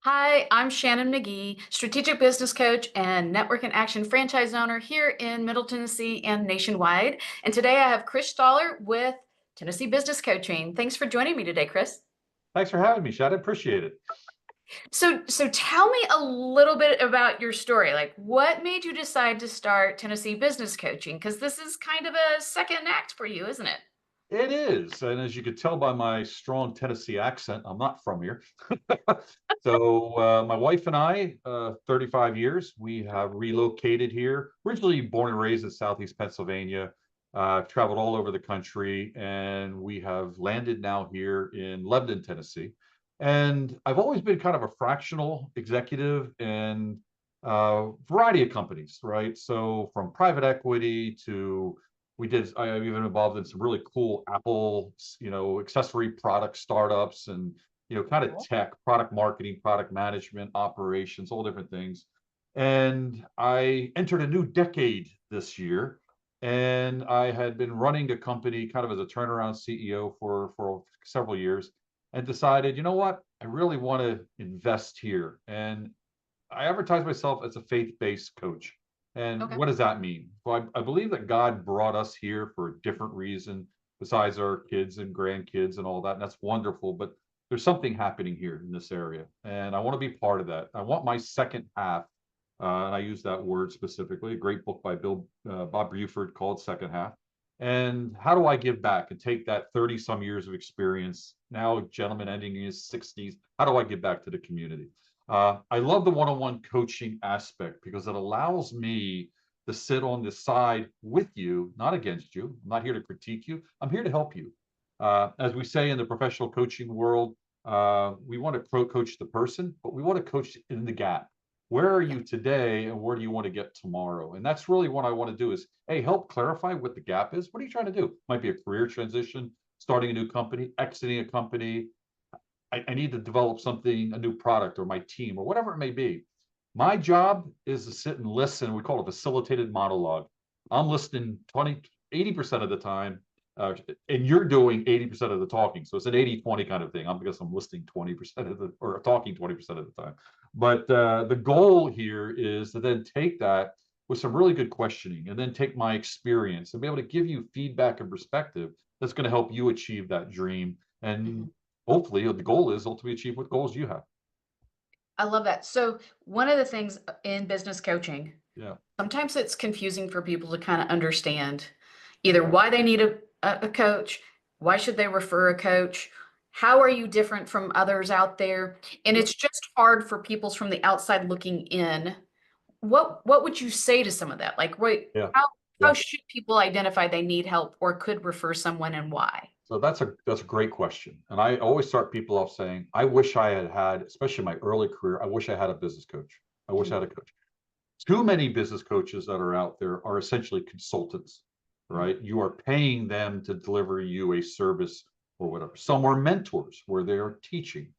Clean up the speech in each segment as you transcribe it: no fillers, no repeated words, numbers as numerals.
Hi, I'm Shannon McGee, strategic business coach and network and action franchise owner here in Middle Tennessee and nationwide. And today I have Chris Stoller with Tennessee Business Coaching. Thanks for joining me today, Chris. Thanks for having me, Shad. I appreciate it. So tell me a little bit about your story. Like, what made you decide to start Tennessee Business Coaching? Because this is kind of a second act for you, isn't it? It is. And as you could tell by my strong Tennessee accent, I'm not from here. So my wife and I, 35 years, we have relocated here. Originally born and raised in Southeast Pennsylvania, traveled all over the country, and we have landed now here in Lebanon, Tennessee. And I've always been kind of a fractional executive in a variety of companies, right? So from private equity to I'm even involved in some really cool Apple, accessory product startups and, kind of Cool. tech, product marketing, product management, operations, all different things. And I entered a new decade this year. And I had been running a company kind of as a turnaround CEO for several years and decided, you know what? I really want to invest here. And I advertise myself as a faith-based coach. And Okay. what does that mean? Well, I believe that God brought us here for a different reason besides our kids and grandkids and all that. And that's wonderful. But there's something happening here in this area. And I want to be part of that. I want my second half, and I use that word specifically, a great book by Bob Buford called Second Half. And how do I give back and take that 30 some years of experience, now a gentleman ending in his 60s, how do I give back to the community? I love the one-on-one coaching aspect because it allows me to sit on the side with you, not against you. I'm not here to critique you. I'm here to help you. As we say in the professional coaching world, we want to coach the person, but we want to coach in the gap. Where are Yeah. you today, and where do you want to get tomorrow? And that's really what I want to do is, hey, help clarify what the gap is. What are you trying to do? Might be a career transition, starting a new company, exiting a company, I need to develop something, a new product or my team or whatever it may be. My job is to sit and listen. We call it facilitated monologue. I'm listening 80% of the time, and you're doing 80% of the talking. So it's an 80-20 kind of thing. I guess I'm listening 20% of the, or talking 20% of the time. But the goal here is to then take that with some really good questioning and then take my experience and be able to give you feedback and perspective that's going to help you achieve that dream. And Mhm. hopefully the goal is ultimately achieve what goals you have. I love that. So, one of the things in business coaching, Yeah. sometimes it's confusing for people to kind of understand either why they need a coach, why should they refer a coach, how are you different from others out there? And Yeah. it's just hard for people from the outside looking in. What would you say to some of that? Like, wait, Yeah. how Yeah. should people identify they need help or could refer someone and why? So that's a great question. And I always start people off saying, I wish I had, especially in my early career, I wish I had a business coach. I wish I Mhm, had a coach. Too many business coaches that are out there are essentially consultants, mhm, right? You are paying them to deliver you a service or whatever. Some are mentors where they are teaching.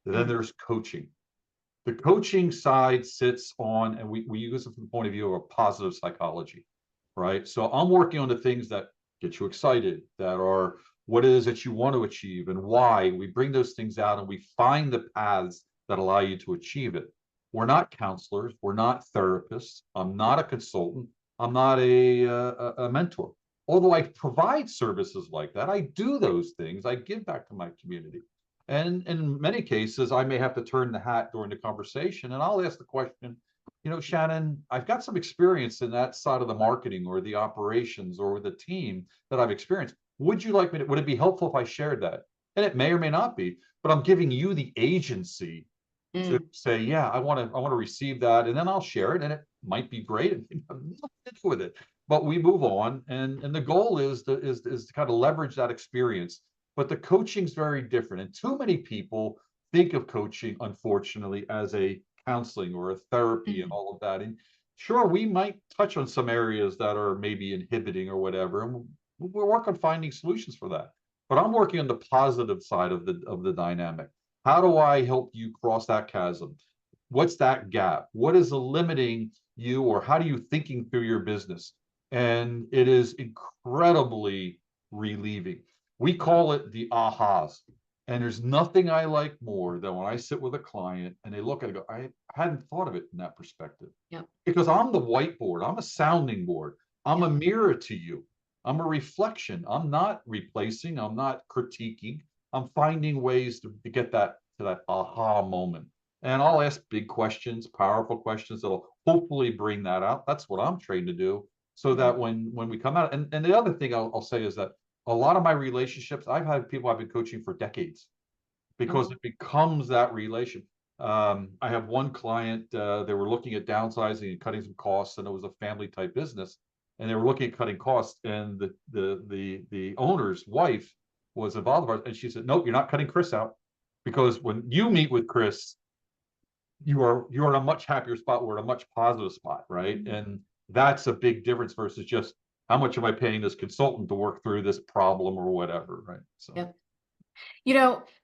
Then mhm, there's coaching. The coaching side sits on, and we use it from the point of view of a positive psychology, right? So I'm working on the things that get you excited, that are what it is that you want to achieve and why. We bring those things out and we find the paths that allow you to achieve it. We're not counselors. We're not therapists. I'm not a consultant. I'm not a mentor. Although I provide services like that, I do those things. I give back to my community. And in many cases, I may have to turn the hat during the conversation and I'll ask the question, Shannon, I've got some experience in that side of the marketing or the operations or the team that I've experienced. Would it be helpful if I shared that? And it may or may not be, but I'm giving you the agency to mm. say, yeah, I want to receive that, and then I'll share it, and it might be great, and nothing to do with it. But we move on, and the goal is to kind of leverage that experience. But the coaching is very different, and too many people think of coaching, unfortunately, as a counseling or a therapy and Mhm. all of that. And sure, we might touch on some areas that are maybe inhibiting or whatever, and we'll work on finding solutions for that. But I'm working on the positive side of the dynamic. How do I help you cross that chasm? What's that gap? What is limiting you, or how do you thinking through your business? And it is incredibly relieving. We call it the ahas. And there's nothing I like more than when I sit with a client and they look at it and go, I hadn't thought of it in that perspective. Yep. Because I'm the whiteboard, I'm a sounding board, I'm a Yep. mirror to you, I'm a reflection. I'm not replacing, I'm not critiquing, I'm finding ways to get that to that aha moment. And I'll ask big questions, powerful questions that'll hopefully bring that out. That's what I'm trained to do. So Mhm. that when we come out, and the other thing I'll say is that a lot of my relationships, I've had people I've been coaching for decades because Oh, it becomes that relation. I have one client, they were looking at downsizing and cutting some costs, and it was a family type business, and they were looking at cutting costs, and the owner's wife was involved, and she said, "Nope, you're not cutting Chris out, because when you meet with Chris, you're in a much happier spot. We're in a much positive spot, right?" mhm. And that's a big difference versus just how much am I paying this consultant to work through this problem or whatever, right? So. Yep.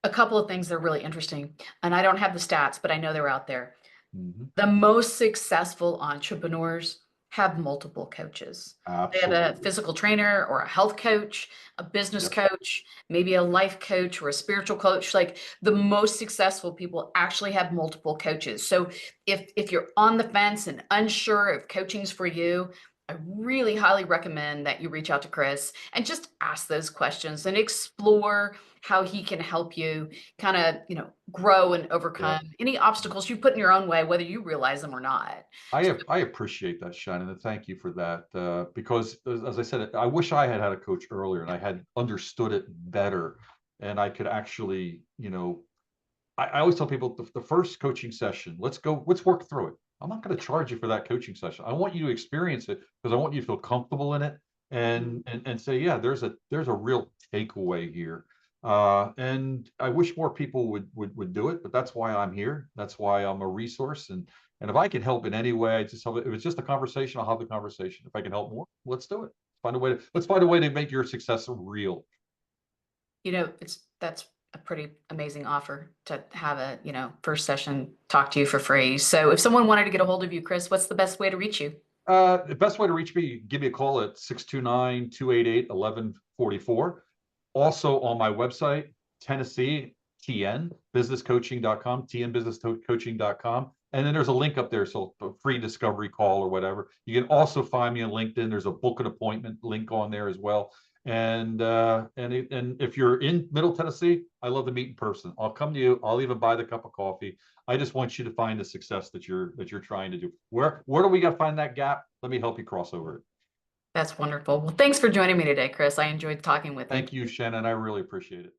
A couple of things that are really interesting, and I don't have the stats, but I know they're out there. Mhm. The most successful entrepreneurs have multiple coaches. They have a Absolutely. physical trainer or a health coach, a business Yep. coach, maybe a life coach or a spiritual coach. Like the most successful people actually have multiple coaches. So if you're on the fence and unsure if coaching's for you, I really highly recommend that you reach out to Chris and just ask those questions and explore how he can help you kind of, grow and Yeah. overcome any obstacles you put in your own way, whether you realize them or not. I appreciate that, Shannon, and thank you for that. Because as I said, I wish I had had a coach earlier and I had understood it better, and I could actually, I always tell people the first coaching session, let's work through it. I'm not going to charge you for that coaching session. I want you to experience it because I want you to feel comfortable in it Mhm. and say, yeah, there's a real takeaway here. And I wish more people would do it, but that's why I'm here. That's why I'm a resource. And if I can help in any way, I just help it. If it's just a conversation, I'll have the conversation. If I can help more, let's do it. Let's find a way to make your success real. It's that's a pretty amazing offer to have a, first session talk to you for free. So if someone wanted to get a hold of you, Chris, what's the best way to reach you? The best way to reach me, give me a call at 629-288-1144. Also on my website, Tennessee, TN, businesscoaching.com, tnbusinesscoaching.com. And then there's a link up there, so a free discovery call or whatever. You can also find me on LinkedIn. There's a book an appointment link on there as well. And if you're in Middle Tennessee, I love to meet in person. I'll come to you. I'll even buy the cup of coffee. I just want you to find the success that you're trying to do. Where do we got to find that gap? Let me help you cross over it. That's wonderful. Well, thanks for joining me today, Chris. I enjoyed talking with you. Thank you, Shannon. I really appreciate it.